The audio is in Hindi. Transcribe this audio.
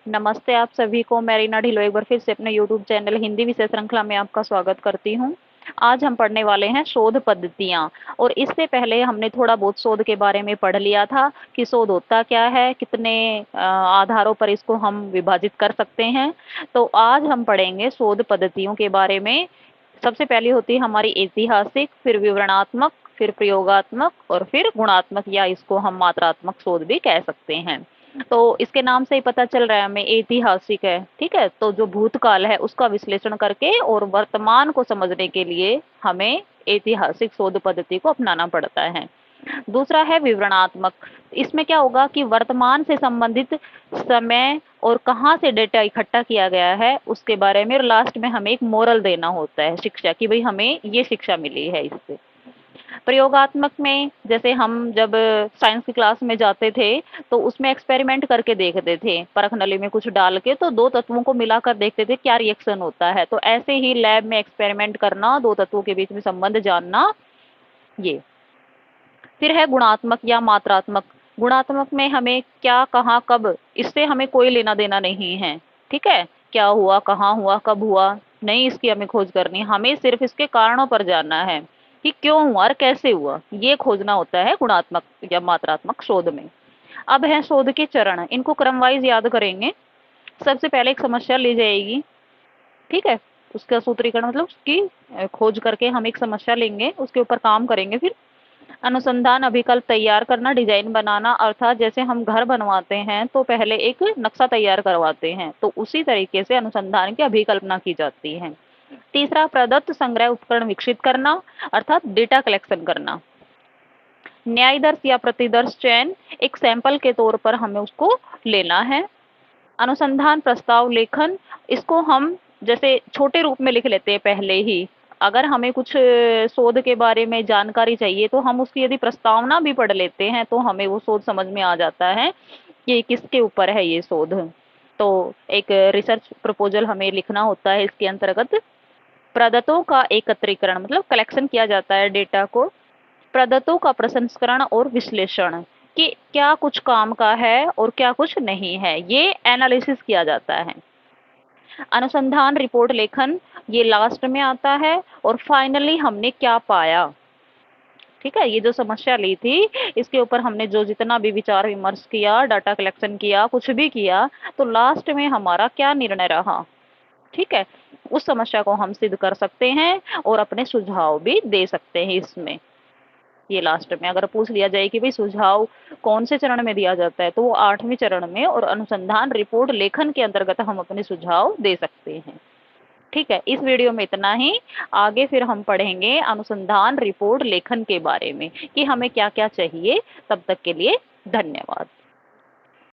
नमस्ते आप सभी को। मैं रीना ढिल्लो एक बार फिर से अपने यूट्यूब चैनल हिंदी विषय श्रृंखला में आपका स्वागत करती हूँ। आज हम पढ़ने वाले हैं शोध पद्धतियाँ। और इससे पहले हमने थोड़ा बहुत शोध के बारे में पढ़ लिया था कि शोध होता क्या है, कितने आधारों पर इसको हम विभाजित कर सकते हैं। तो आज हम पढ़ेंगे शोध पद्धतियों के बारे में। सबसे पहली होती है हमारी ऐतिहासिक, फिर विवरणात्मक, फिर प्रयोगात्मक और फिर गुणात्मक, या इसको हम मात्रात्मक शोध भी कह सकते हैं। तो इसके नाम से ही पता चल रहा है हमें ऐतिहासिक है, ठीक है। तो जो भूतकाल है उसका विश्लेषण करके और वर्तमान को समझने के लिए हमें ऐतिहासिक शोध पद्धति को अपनाना पड़ता है। दूसरा है विवरणात्मक। इसमें क्या होगा कि वर्तमान से संबंधित समय और कहाँ से डेटा इकट्ठा किया गया है उसके बारे में, और लास्ट में हमें एक मोरल देना होता है, शिक्षा, कि भाई हमें ये शिक्षा मिली है इससे। प्रयोगात्मक में जैसे हम जब साइंस की क्लास में जाते थे तो उसमें एक्सपेरिमेंट करके देखते थे, परख नली में कुछ डाल के तो दो तत्वों को मिलाकर देखते थे क्या रिएक्शन होता है। तो ऐसे ही लैब में एक्सपेरिमेंट करना, दो तत्वों के बीच में संबंध जानना, ये। फिर है गुणात्मक या मात्रात्मक। गुणात्मक में हमें क्या, कहाँ, कब, इससे हमें कोई लेना देना नहीं है, ठीक है। क्या हुआ, कहाँ हुआ, कब हुआ, नहीं इसकी हमें खोज करनी, हमें सिर्फ इसके कारणों पर जानना है कि क्यों हुआ और कैसे हुआ, ये खोजना होता है गुणात्मक या मात्रात्मक शोध में। अब है शोध के चरण, इनको क्रमवाइज याद करेंगे। सबसे पहले एक समस्या ली जाएगी, ठीक है। उसका सूत्रीकरण मतलब उसकी खोज करके हम एक समस्या लेंगे, उसके ऊपर काम करेंगे। फिर अनुसंधान अभिकल्प तैयार करना, डिजाइन बनाना, अर्थात जैसे हम घर बनवाते हैं तो पहले एक नक्शा तैयार करवाते हैं, तो उसी तरीके से अनुसंधान की अभिकल्पना की जाती है। तीसरा, प्रदत्त संग्रह उपकरण विकसित करना, अर्थात डेटा कलेक्शन करना। न्यायदर्श या प्रतिदर्श चयन, एक सैंपल के तौर पर हमें उसको लेना है। अनुसंधान प्रस्ताव लेखन, इसको हम जैसे छोटे रूप में लिख लेते हैं पहले ही। अगर हमें कुछ शोध के बारे में जानकारी चाहिए तो हम उसकी यदि प्रस्तावना भी पढ़ लेते हैं तो हमें वो शोध समझ में आ जाता है कि किसके ऊपर है ये शोध। तो एक रिसर्च प्रपोजल हमें लिखना होता है इसके अंतर्गत। प्रदत्तों का एकत्रीकरण मतलब कलेक्शन किया जाता है डेटा को। प्रदत्तों का प्रसंस्करण और विश्लेषण, कि क्या कुछ काम का है और क्या कुछ नहीं है, ये एनालिसिस किया जाता है। अनुसंधान रिपोर्ट लेखन, ये लास्ट में आता है। और फाइनली हमने क्या पाया, ठीक है। ये जो समस्या ली थी इसके ऊपर हमने जो जितना भी विचार विमर्श किया, डाटा कलेक्शन किया, कुछ भी किया, तो लास्ट में हमारा क्या निर्णय रहा, ठीक है। उस समस्या को हम सिद्ध कर सकते हैं और अपने सुझाव भी दे सकते हैं इसमें। ये लास्ट में अगर पूछ लिया जाए कि भाई सुझाव कौन से चरण में दिया जाता है तो वो 8वें चरण में, और अनुसंधान रिपोर्ट लेखन के अंतर्गत हम अपने सुझाव दे सकते हैं, ठीक है। इस वीडियो में इतना ही। आगे फिर हम पढ़ेंगे अनुसंधान रिपोर्ट लेखन के बारे में कि हमें क्या क्या चाहिए। तब तक के लिए धन्यवाद।